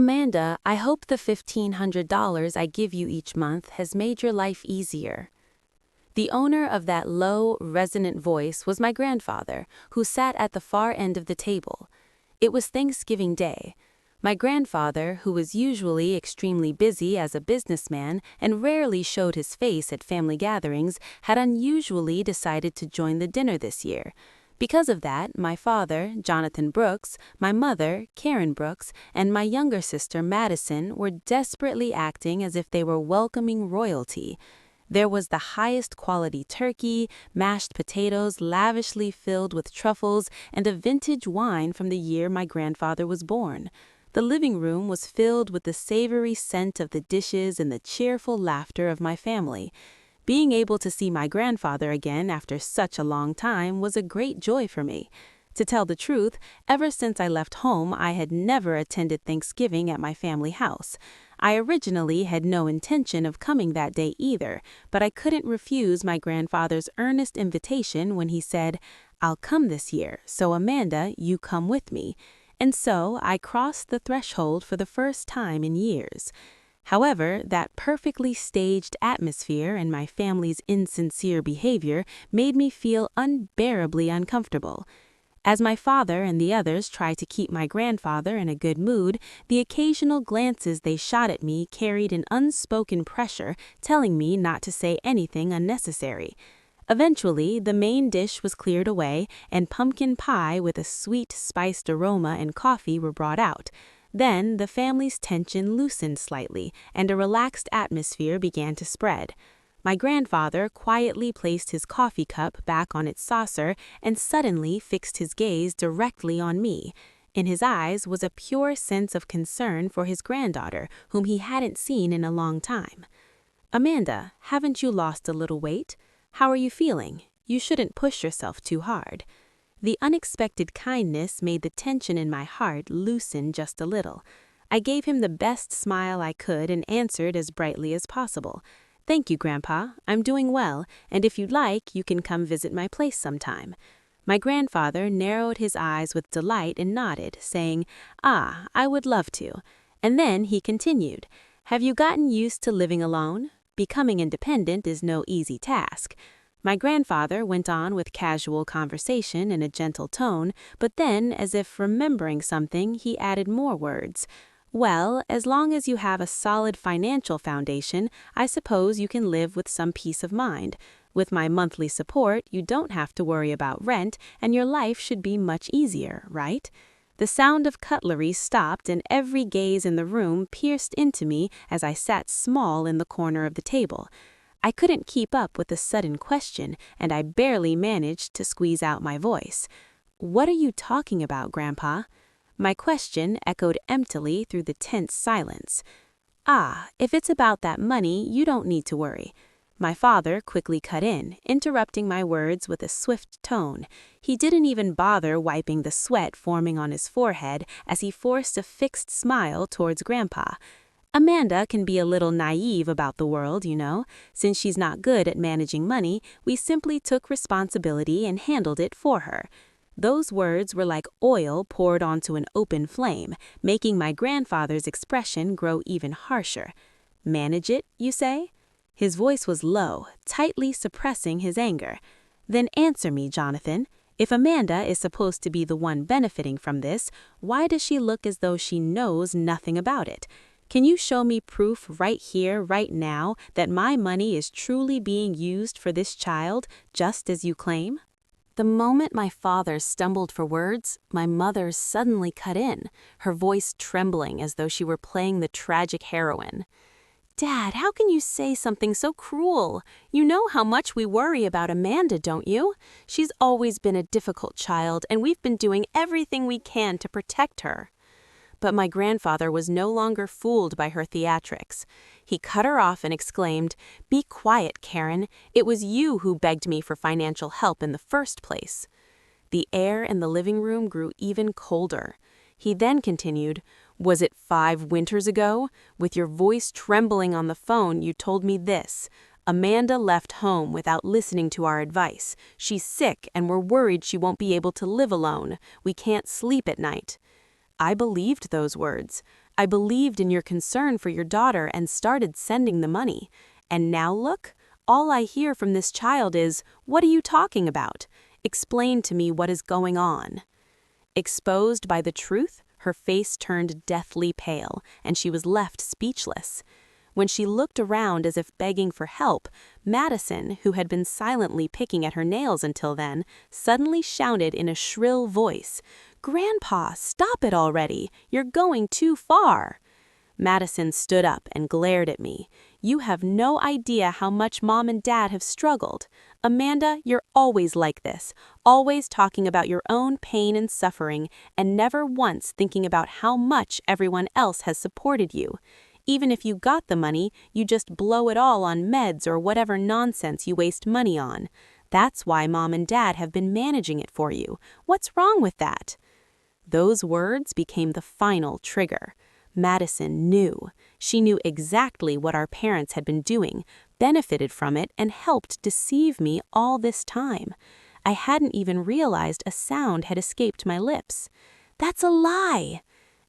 Amanda, I hope the $1,500 I give you each month has made your life easier. The owner of that low, resonant voice was my grandfather, who sat at the far end of the table. It was Thanksgiving Day. My grandfather, who was usually extremely busy as a businessman and rarely showed his face at family gatherings, had unusually decided to join the dinner this year. Because of that, my father, Jonathan Brooks, my mother, Karen Brooks, and my younger sister, Madison, were desperately acting as if they were welcoming royalty. There was the highest quality turkey, mashed potatoes lavishly filled with truffles, and a vintage wine from the year my grandfather was born. The living room was filled with the savory scent of the dishes and the cheerful laughter of my family. Being able to see my grandfather again after such a long time was a great joy for me. To tell the truth, ever since I left home, I had never attended Thanksgiving at my family house. I originally had no intention of coming that day either, but I couldn't refuse my grandfather's earnest invitation when he said, "I'll come this year, so Amanda, you come with me." And so I crossed the threshold for the first time in years. However, that perfectly staged atmosphere and my family's insincere behavior made me feel unbearably uncomfortable. As my father and the others tried to keep my grandfather in a good mood, the occasional glances they shot at me carried an unspoken pressure telling me not to say anything unnecessary. Eventually, the main dish was cleared away, and pumpkin pie with a sweet, spiced aroma and coffee were brought out. Then the family's tension loosened slightly, and a relaxed atmosphere began to spread. My grandfather quietly placed his coffee cup back on its saucer and suddenly fixed his gaze directly on me. In his eyes was a pure sense of concern for his granddaughter, whom he hadn't seen in a long time. "Amanda, haven't you lost a little weight? How are you feeling? You shouldn't push yourself too hard." The unexpected kindness made the tension in my heart loosen just a little. I gave him the best smile I could and answered as brightly as possible. "Thank you, Grandpa. I'm doing well, and if you'd like, you can come visit my place sometime." My grandfather narrowed his eyes with delight and nodded, saying, "Ah, I would love to." And then he continued, "Have you gotten used to living alone? Becoming independent is no easy task." My grandfather went on with casual conversation in a gentle tone, but then, as if remembering something, he added more words. "Well, as long as you have a solid financial foundation, I suppose you can live with some peace of mind. With my monthly support, you don't have to worry about rent, and your life should be much easier, right?" The sound of cutlery stopped, and every gaze in the room pierced into me as I sat small in the corner of the table. I couldn't keep up with the sudden question, and I barely managed to squeeze out my voice. "What are you talking about, Grandpa?" My question echoed emptily through the tense silence. "Ah, if it's about that money, you don't need to worry." My father quickly cut in, interrupting my words with a swift tone. He didn't even bother wiping the sweat forming on his forehead as he forced a fixed smile towards Grandpa. "Amanda can be a little naive about the world, you know. Since she's not good at managing money, we simply took responsibility and handled it for her." Those words were like oil poured onto an open flame, making my grandfather's expression grow even harsher. "Manage it, you say?" His voice was low, tightly suppressing his anger. "Then answer me, Jonathan. If Amanda is supposed to be the one benefiting from this, why does she look as though she knows nothing about it? Can you show me proof right here, right now, that my money is truly being used for this child, just as you claim?" The moment my father stumbled for words, my mother suddenly cut in, her voice trembling as though she were playing the tragic heroine. "Dad, how can you say something so cruel? You know how much we worry about Amanda, don't you? She's always been a difficult child, and we've been doing everything we can to protect her." But my grandfather was no longer fooled by her theatrics. He cut her off and exclaimed, "Be quiet, Karen. It was you who begged me for financial help in the first place." The air in the living room grew even colder. He then continued, "Was it 5 winters ago? With your voice trembling on the phone, you told me this: Amanda left home without listening to our advice. She's sick and we're worried she won't be able to live alone. We can't sleep at night." I believed those words. I believed in your concern for your daughter and started sending the money. And now look, all I hear from this child is, 'What are you talking about? Explain to me what is going on.'" Exposed by the truth, her face turned deathly pale, and she was left speechless. When she looked around as if begging for help, Madison, who had been silently picking at her nails until then, suddenly shouted in a shrill voice, "Grandpa, stop it already! You're going too far!" Madison stood up and glared at me. "You have no idea how much Mom and Dad have struggled. Amanda, you're always like this, always talking about your own pain and suffering, and never once thinking about how much everyone else has supported you. Even if you got the money, you just blow it all on meds or whatever nonsense you waste money on. That's why Mom and Dad have been managing it for you. What's wrong with that?" Those words became the final trigger. Madison knew. She knew exactly what our parents had been doing, benefited from it, and helped deceive me all this time. I hadn't even realized a sound had escaped my lips. "That's a lie!"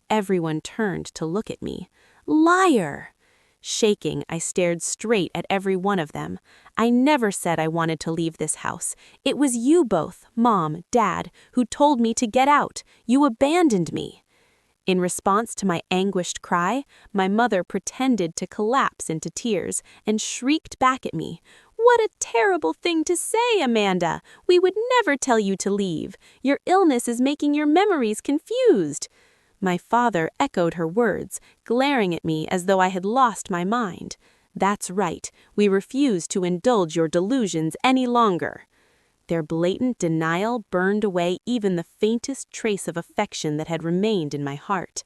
Everyone turned to look at me. "Liar!" Shaking, I stared straight at every one of them. "I never said I wanted to leave this house. It was you both, Mom, Dad, who told me to get out. You abandoned me." In response to my anguished cry, my mother pretended to collapse into tears and shrieked back at me, "What a terrible thing to say, Amanda! We would never tell you to leave. Your illness is making your memories confused." My father echoed her words, glaring at me as though I had lost my mind. "That's right. We refuse to indulge your delusions any longer." Their blatant denial burned away even the faintest trace of affection that had remained in my heart.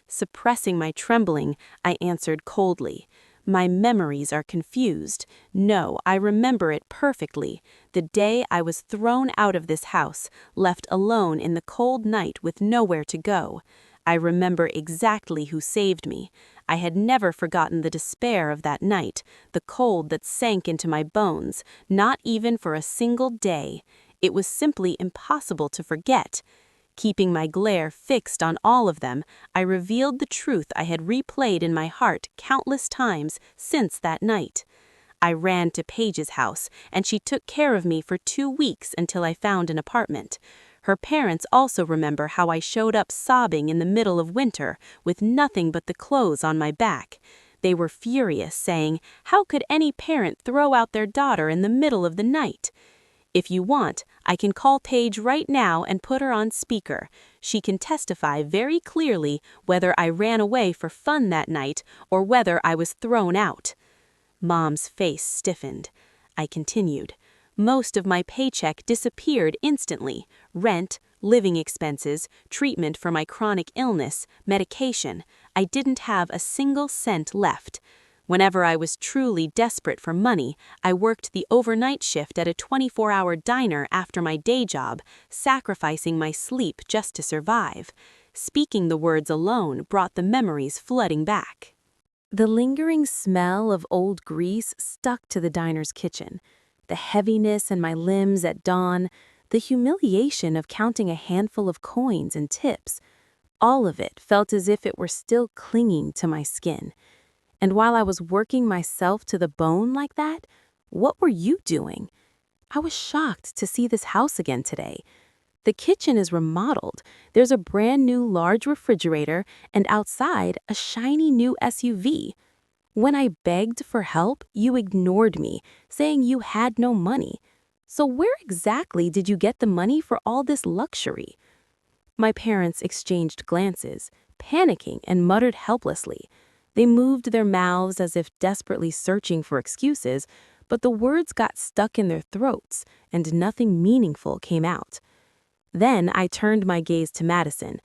Suppressing my trembling, I answered coldly, "My memories are confused. No, I remember it perfectly. The day I was thrown out of this house, left alone in the cold night with nowhere to go. I remember exactly who saved me. I had never forgotten the despair of that night, the cold that sank into my bones, not even for a single day. It was simply impossible to forget. Keeping my glare fixed on all of them, I revealed the truth I had replayed in my heart countless times since that night. I ran to Paige's house, and she took care of me for 2 weeks until I found an apartment. Her parents also remember how I showed up sobbing in the middle of winter with nothing but the clothes on my back. They were furious, saying, "How could any parent throw out their daughter in the middle of the night?" If you want, I can call Paige right now and put her on speaker. She can testify very clearly whether I ran away for fun that night or whether I was thrown out. Mom's face stiffened. I continued. Most of my paycheck disappeared instantly. Rent, living expenses, treatment for my chronic illness, medication. I didn't have a single cent left. Whenever I was truly desperate for money, I worked the overnight shift at a 24-hour diner after my day job, sacrificing my sleep just to survive. Speaking the words alone brought the memories flooding back. The lingering smell of old grease stuck to the diner's kitchen. The heaviness in my limbs at dawn, the humiliation of counting a handful of coins and tips. All of it felt as if it were still clinging to my skin. And while I was working myself to the bone like that, what were you doing? I was shocked to see this house again today. The kitchen is remodeled. There's a brand new large refrigerator, and outside, a shiny new SUV. When I begged for help, you ignored me, saying you had no money. So where exactly did you get the money for all this luxury? My parents exchanged glances, panicking and muttered helplessly. They moved their mouths as if desperately searching for excuses, but the words got stuck in their throats, and nothing meaningful came out. Then I turned my gaze to Madison.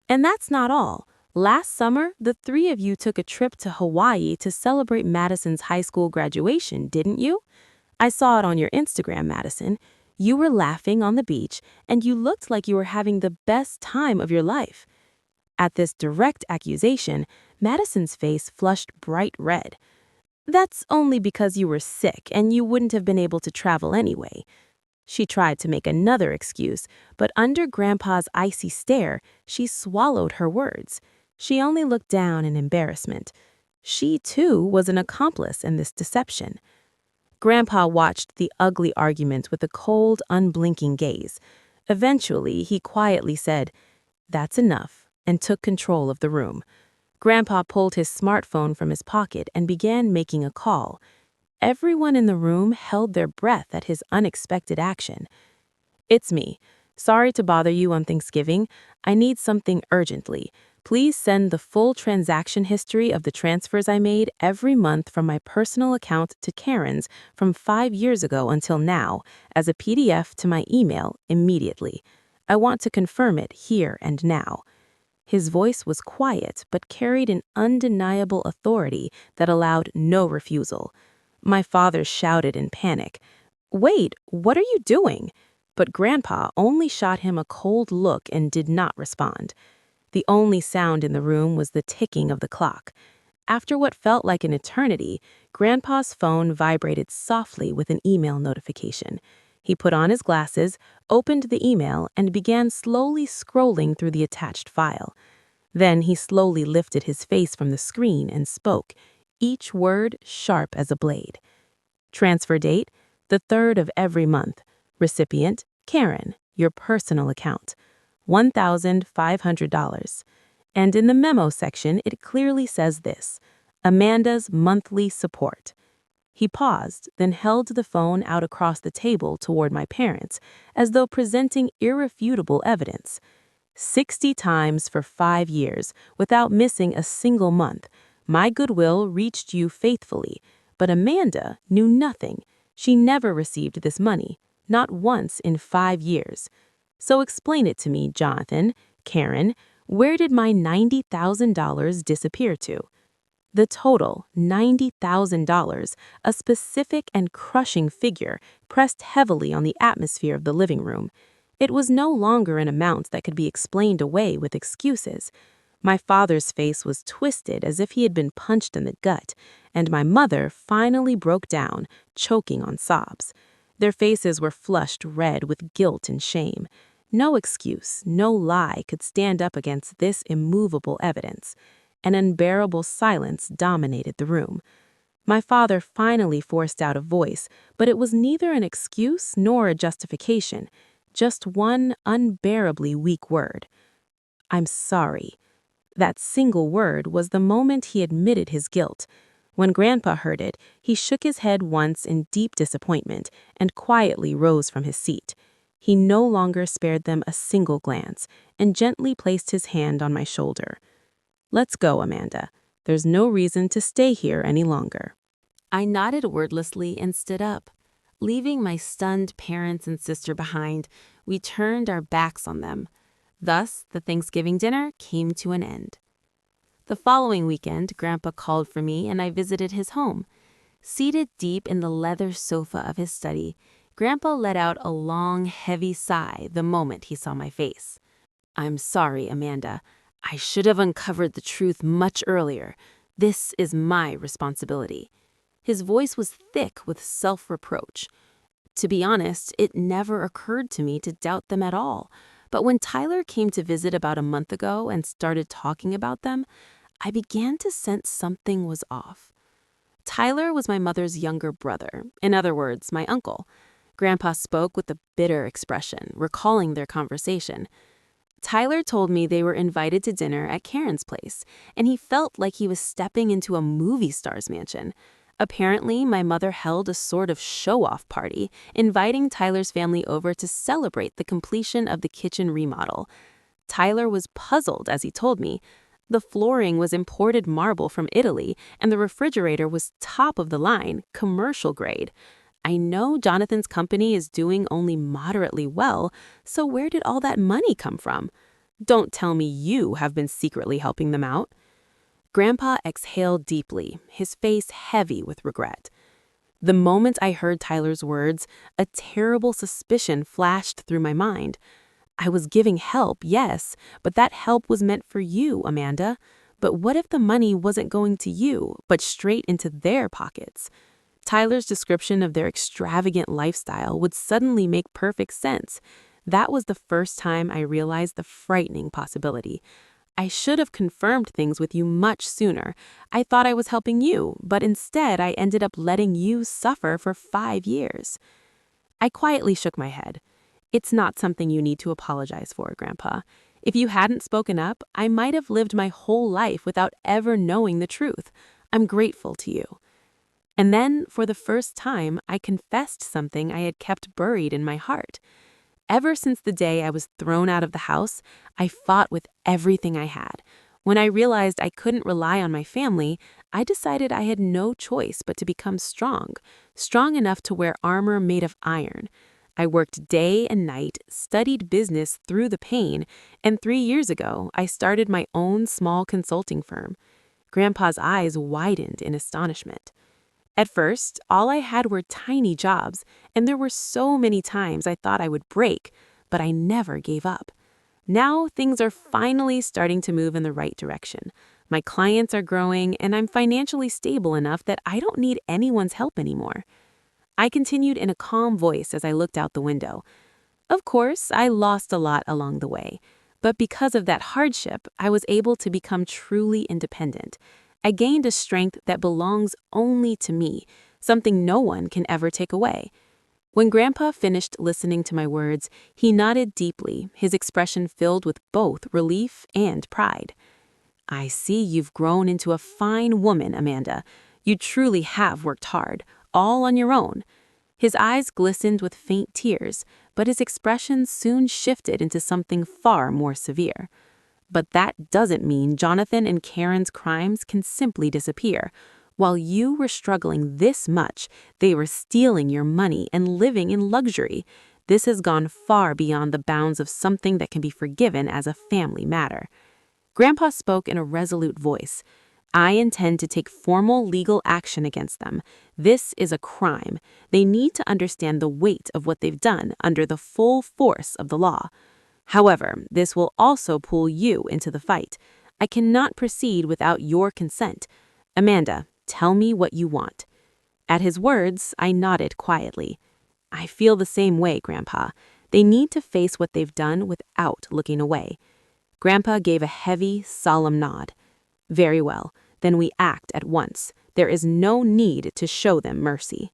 "And that's not all. Last summer, the 3 of you took a trip to Hawaii to celebrate Madison's high school graduation, didn't you? I saw it on your Instagram, Madison. You were laughing on the beach, and you looked like you were having the best time of your life." At this direct accusation, Madison's face flushed bright red. "That's only because you were sick, and you wouldn't have been able to travel anyway." She tried to make another excuse, but under Grandpa's icy stare, she swallowed her words. She only looked down in embarrassment. She, too, was an accomplice in this deception. Grandpa watched the ugly argument with a cold, unblinking gaze. Eventually, he quietly said, "That's enough," and took control of the room. Grandpa pulled his smartphone from his pocket and began making a call. Everyone in the room held their breath at his unexpected action. "It's me. Sorry to bother you on Thanksgiving. I need something urgently. Please send the full transaction history of the transfers I made every month from my personal account to Karen's from 5 years ago until now as a PDF to my email immediately. I want to confirm it here and now." His voice was quiet but carried an undeniable authority that allowed no refusal. My father shouted in panic, "Wait, what are you doing?" But Grandpa only shot him a cold look and did not respond. The only sound in the room was the ticking of the clock. After what felt like an eternity, Grandpa's phone vibrated softly with an email notification. He put on his glasses, opened the email, and began slowly scrolling through the attached file. Then he slowly lifted his face from the screen and spoke, each word sharp as a blade. "Transfer date, the 3rd of every month. Recipient, Karen, your personal account. $1,500. And in the memo section, it clearly says this: Amanda's monthly support." He paused, then held the phone out across the table toward my parents, as though presenting irrefutable evidence. 60 times for 5 years, without missing a single month. My goodwill reached you faithfully, but Amanda knew nothing. She never received this money, not once in 5 years. So explain it to me, Jonathan, Karen, where did my $90,000 disappear to? The total, $90,000, a specific and crushing figure, pressed heavily on the atmosphere of the living room. It was no longer an amount that could be explained away with excuses. My father's face was twisted as if he had been punched in the gut, and my mother finally broke down, choking on sobs. Their faces were flushed red with guilt and shame. No excuse, no lie could stand up against this immovable evidence. An unbearable silence dominated the room. My father finally forced out a voice, but it was neither an excuse nor a justification, just one unbearably weak word. "I'm sorry." That single word was the moment he admitted his guilt. When Grandpa heard it, he shook his head once in deep disappointment and quietly rose from his seat. He no longer spared them a single glance and gently placed his hand on my shoulder. "Let's go, Amanda. There's no reason to stay here any longer." I nodded wordlessly and stood up. Leaving my stunned parents and sister behind, we turned our backs on them. Thus, the Thanksgiving dinner came to an end. The following weekend, Grandpa called for me and I visited his home. Seated deep in the leather sofa of his study, Grandpa let out a long, heavy sigh the moment he saw my face. "I'm sorry, Amanda. I should have uncovered the truth much earlier. This is my responsibility." His voice was thick with self-reproach. To be honest, it never occurred to me to doubt them at all. But when Tyler came to visit about a month ago and started talking about them, I began to sense something was off. Tyler was my mother's younger brother, in other words, my uncle. Grandpa spoke with a bitter expression, recalling their conversation. Tyler told me they were invited to dinner at Karen's place, and he felt like he was stepping into a movie star's mansion. Apparently, my mother held a sort of show-off party, inviting Tyler's family over to celebrate the completion of the kitchen remodel. Tyler was puzzled as he told me. The flooring was imported marble from Italy, and the refrigerator was top of the line, commercial grade. I know Jonathan's company is doing only moderately well, so where did all that money come from? Don't tell me you have been secretly helping them out. Grandpa exhaled deeply, his face heavy with regret. The moment I heard Tyler's words, a terrible suspicion flashed through my mind. I was giving help, yes, but that help was meant for you, Amanda. But what if the money wasn't going to you, but straight into their pockets? Tyler's description of their extravagant lifestyle would suddenly make perfect sense. That was the first time I realized the frightening possibility. I should have confirmed things with you much sooner. I thought I was helping you, but instead I ended up letting you suffer for 5 years." I quietly shook my head. "It's not something you need to apologize for, Grandpa. If you hadn't spoken up, I might have lived my whole life without ever knowing the truth. I'm grateful to you." And then, for the first time, I confessed something I had kept buried in my heart. Ever since the day I was thrown out of the house, I fought with everything I had. When I realized I couldn't rely on my family, I decided I had no choice but to become strong enough to wear armor made of iron. I worked day and night, studied business through the pain, and 3 years ago, I started my own small consulting firm. Grandpa's eyes widened in astonishment. At first, all I had were tiny jobs, and there were so many times I thought I would break, but I never gave up. Now, things are finally starting to move in the right direction. My clients are growing, and I'm financially stable enough that I don't need anyone's help anymore. I continued in a calm voice as I looked out the window. Of course, I lost a lot along the way, but because of that hardship, I was able to become truly independent. I gained a strength that belongs only to me, something no one can ever take away. When Grandpa finished listening to my words, he nodded deeply, his expression filled with both relief and pride. "I see you've grown into a fine woman, Amanda. You truly have worked hard, all on your own." His eyes glistened with faint tears, but his expression soon shifted into something far more severe. "But that doesn't mean Jonathan and Karen's crimes can simply disappear. While you were struggling this much, they were stealing your money and living in luxury. This has gone far beyond the bounds of something that can be forgiven as a family matter." Grandpa spoke in a resolute voice. "I intend to take formal legal action against them. This is a crime. They need to understand the weight of what they've done under the full force of the law. However, this will also pull you into the fight. I cannot proceed without your consent. Amanda, tell me what you want." At his words, I nodded quietly. "I feel the same way, Grandpa. They need to face what they've done without looking away." Grandpa gave a heavy, solemn nod. "Very well, then we act at once. There is no need to show them mercy."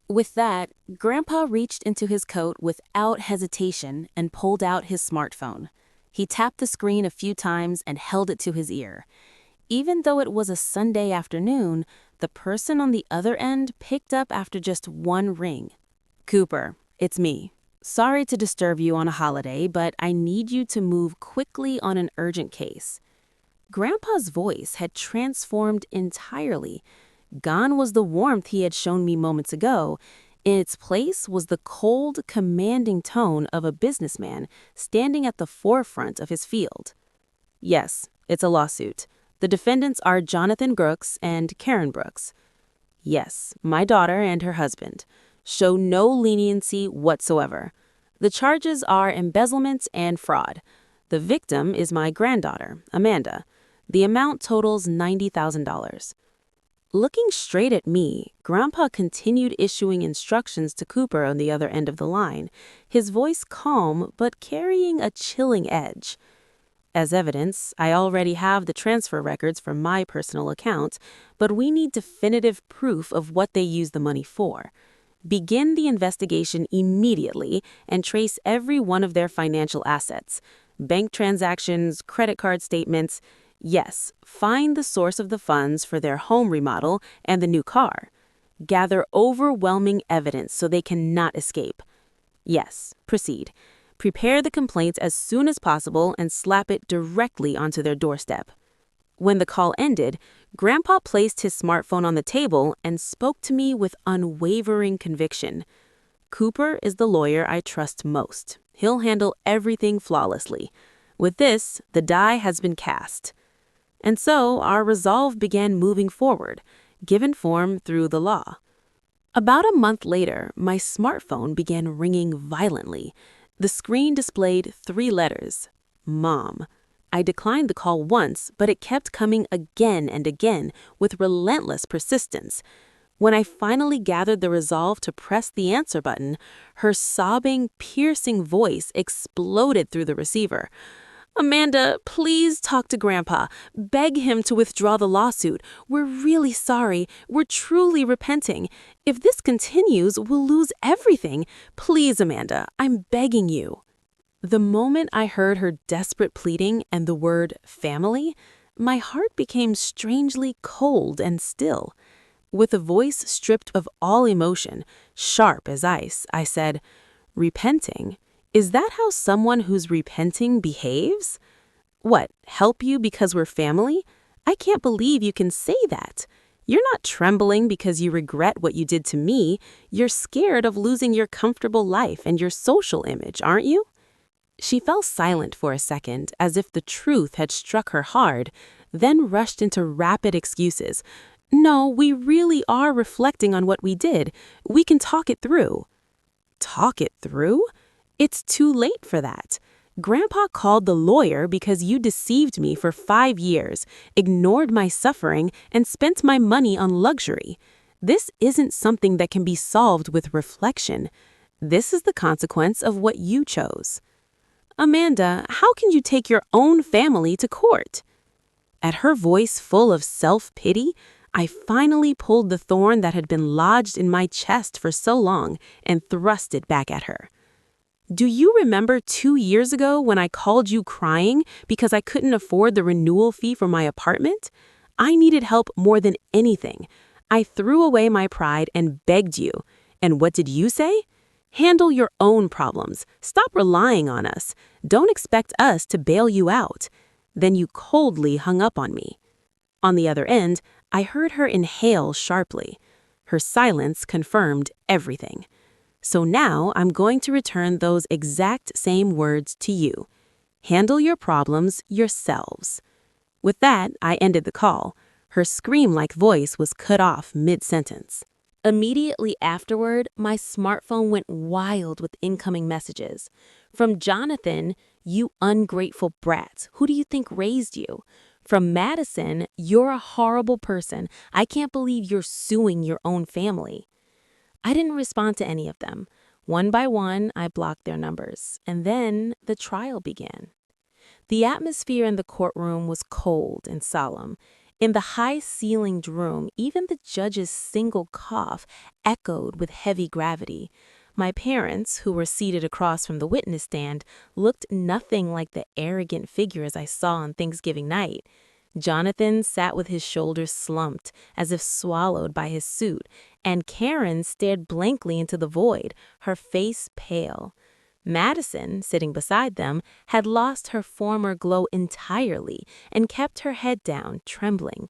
With that, Grandpa reached into his coat without hesitation and pulled out his smartphone. He tapped the screen a few times and held it to his ear. Even though it was a Sunday afternoon, the person on the other end picked up after just one ring. "Cooper, it's me. Sorry to disturb you on a holiday, but I need you to move quickly on an urgent case." Grandpa's voice had transformed entirely. Gone was the warmth he had shown me moments ago. In its place was the cold, commanding tone of a businessman standing at the forefront of his field. "Yes, it's a lawsuit. The defendants are Jonathan Brooks and Karen Brooks." "Yes, my daughter and her husband. Show no leniency whatsoever. The charges are embezzlement and fraud. The victim is my granddaughter, Amanda. The amount totals $90,000. Looking straight at me, Grandpa continued issuing instructions to Cooper on the other end of the line, his voice calm but carrying a chilling edge. "As evidence, I already have the transfer records from my personal account, but we need definitive proof of what they used the money for. Begin the investigation immediately and trace every one of their financial assets, bank transactions, credit card statements. Yes, find the source of the funds for their home remodel and the new car. Gather overwhelming evidence so they cannot escape. Yes, proceed. Prepare the complaints as soon as possible and slap it directly onto their doorstep." When the call ended, Grandpa placed his smartphone on the table and spoke to me with unwavering conviction. "Cooper is the lawyer I trust most. He'll handle everything flawlessly. With this, the die has been cast." And so our resolve began moving forward, given form through the law. About a month later, my smartphone began ringing violently. The screen displayed 3 letters, Mom. I declined the call once, but it kept coming again and again with relentless persistence. When I finally gathered the resolve to press the answer button, her sobbing, piercing voice exploded through the receiver. Amanda, please talk to Grandpa. Beg him to withdraw the lawsuit. We're really sorry. We're truly repenting. If this continues, we'll lose everything. Please, Amanda, I'm begging you." The moment I heard her desperate pleading and the word family, my heart became strangely cold and still. With a voice stripped of all emotion, sharp as ice, I said, "Repenting? Is that how someone who's repenting behaves? What, help you because we're family? I can't believe you can say that. You're not trembling because you regret what you did to me. You're scared of losing your comfortable life and your social image, aren't you?" She fell silent for a second, as if the truth had struck her hard, then rushed into rapid excuses. "No, we really are reflecting on what we did. We can talk it through." Talk it through? It's too late for that. Grandpa called the lawyer because you deceived me for 5 years, ignored my suffering, and spent my money on luxury. This isn't something that can be solved with reflection. This is the consequence of what you chose. Amanda, how can you take your own family to court? At her voice full of self-pity, I finally pulled the thorn that had been lodged in my chest for so long and thrust it back at her. Do you remember 2 years ago when I called you crying because I couldn't afford the renewal fee for my apartment? I needed help more than anything. I threw away my pride and begged you. And what did you say? Handle your own problems. Stop relying on us. Don't expect us to bail you out. Then you coldly hung up on me. On the other end, I heard her inhale sharply. Her silence confirmed everything. So now I'm going to return those exact same words to you. Handle your problems yourselves. With that, I ended the call. Her scream-like voice was cut off mid-sentence. Immediately afterward, my smartphone went wild with incoming messages. From Jonathan, "You ungrateful brat. Who do you think raised you?" From Madison, "You're a horrible person. I can't believe you're suing your own family." I didn't respond to any of them. One by one, I blocked their numbers, and then the trial began. The atmosphere in the courtroom was cold and solemn. In the high-ceilinged room, even the judge's single cough echoed with heavy gravity. My parents, who were seated across from the witness stand, looked nothing like the arrogant figures I saw on Thanksgiving night. Jonathan sat with his shoulders slumped, as if swallowed by his suit, and Karen stared blankly into the void, her face pale. Madison, sitting beside them, had lost her former glow entirely and kept her head down, trembling.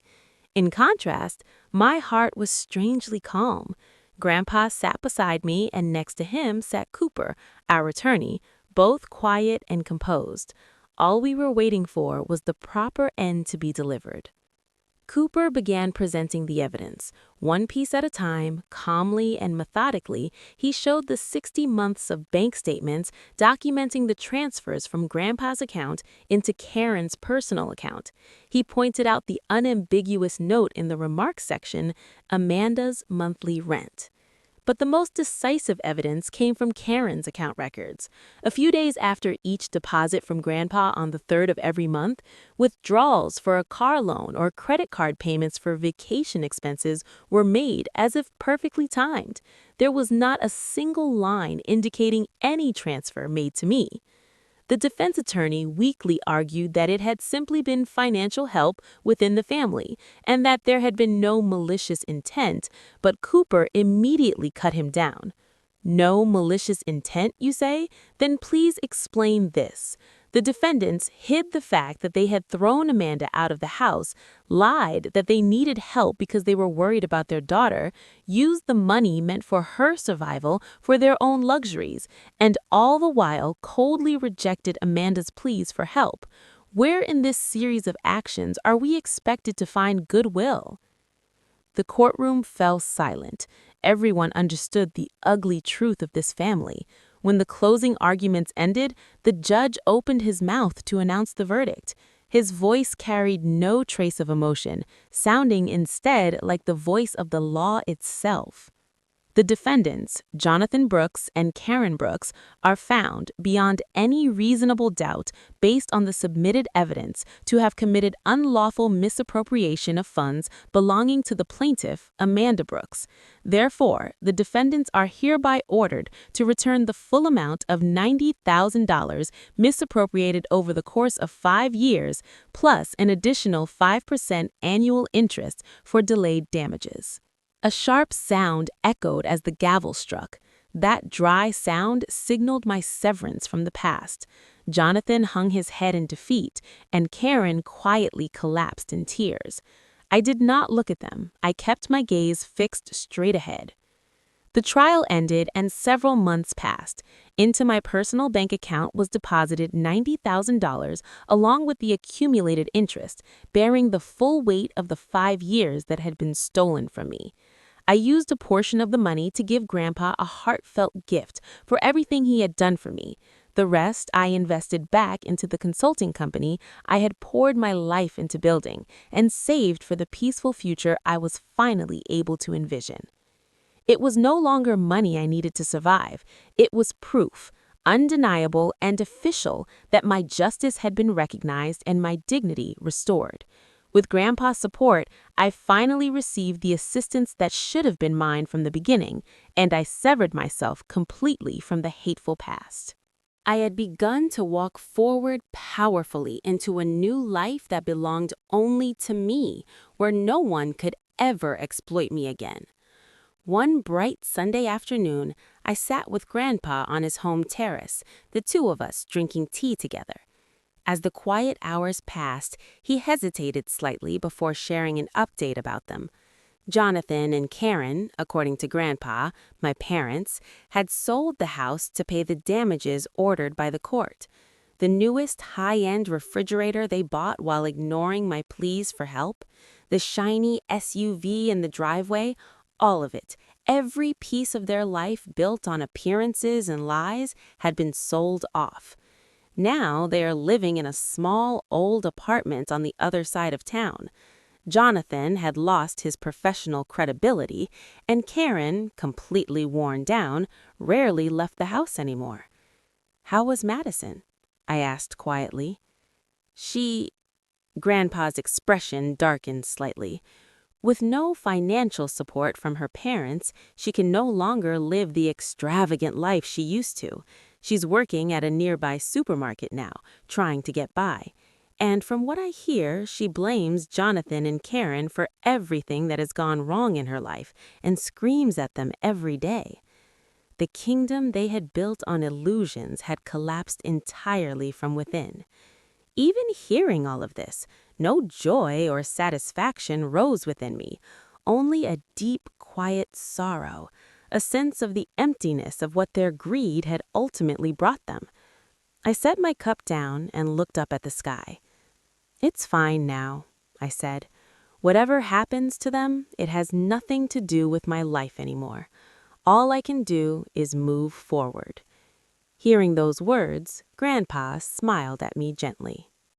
In contrast, my heart was strangely calm. Grandpa sat beside me, and next to him sat Cooper, our attorney, both quiet and composed. All we were waiting for was the proper end to be delivered. Cooper began presenting the evidence. One piece at a time, calmly and methodically, he showed the 60 months of bank statements documenting the transfers from Grandpa's account into Karen's personal account. He pointed out the unambiguous note in the remarks section, "Amanda's monthly rent." But the most decisive evidence came from Karen's account records. A few days after each deposit from Grandpa on the 3rd of every month, withdrawals for a car loan or credit card payments for vacation expenses were made as if perfectly timed. There was not a single line indicating any transfer made to me. The defense attorney weakly argued that it had simply been financial help within the family and that there had been no malicious intent, but Cooper immediately cut him down. No malicious intent, you say? Then please explain this. The defendants hid the fact that they had thrown Amanda out of the house, lied that they needed help because they were worried about their daughter, used the money meant for her survival for their own luxuries, and all the while coldly rejected Amanda's pleas for help. Where in this series of actions are we expected to find goodwill? The courtroom fell silent. Everyone understood the ugly truth of this family. When the closing arguments ended, the judge opened his mouth to announce the verdict. His voice carried no trace of emotion, sounding instead like the voice of the law itself. The defendants, Jonathan Brooks and Karen Brooks, are found, beyond any reasonable doubt, based on the submitted evidence, to have committed unlawful misappropriation of funds belonging to the plaintiff, Amanda Brooks. Therefore, the defendants are hereby ordered to return the full amount of $90,000 misappropriated over the course of 5 years, plus an additional 5% annual interest for delayed damages. A sharp sound echoed as the gavel struck. That dry sound signaled my severance from the past. Jonathan hung his head in defeat, and Karen quietly collapsed in tears. I did not look at them. I kept my gaze fixed straight ahead. The trial ended and several months passed. Into my personal bank account was deposited $90,000 along with the accumulated interest, bearing the full weight of the 5 years that had been stolen from me. I used a portion of the money to give Grandpa a heartfelt gift for everything he had done for me. The rest I invested back into the consulting company I had poured my life into building and saved for the peaceful future I was finally able to envision. It was no longer money I needed to survive. It was proof, undeniable and official, that my justice had been recognized and my dignity restored. With Grandpa's support, I finally received the assistance that should have been mine from the beginning, and I severed myself completely from the hateful past. I had begun to walk forward powerfully into a new life that belonged only to me, where no one could ever exploit me again. One bright Sunday afternoon, I sat with Grandpa on his home terrace, the two of us drinking tea together. As the quiet hours passed, he hesitated slightly before sharing an update about them. Jonathan and Karen, according to Grandpa, my parents, had sold the house to pay the damages ordered by the court. The newest high-end refrigerator they bought while ignoring my pleas for help, the shiny SUV in the driveway, all of it, every piece of their life built on appearances and lies, had been sold off. Now they are living in a small, old apartment on the other side of town. Jonathan had lost his professional credibility, and Karen, completely worn down, rarely left the house anymore. "How was Madison?" I asked quietly. Grandpa's expression darkened slightly. With no financial support from her parents, she can no longer live the extravagant life she used to. She's working at a nearby supermarket now, trying to get by. And from what I hear, she blames Jonathan and Karen for everything that has gone wrong in her life and screams at them every day. The kingdom they had built on illusions had collapsed entirely from within. Even hearing all of this, no joy or satisfaction rose within me, only a deep, quiet sorrow, a sense of the emptiness of what their greed had ultimately brought them. I set my cup down and looked up at the sky. "It's fine now," I said. "Whatever happens to them, it has nothing to do with my life anymore. All I can do is move forward." Hearing those words, Grandpa smiled at me gently.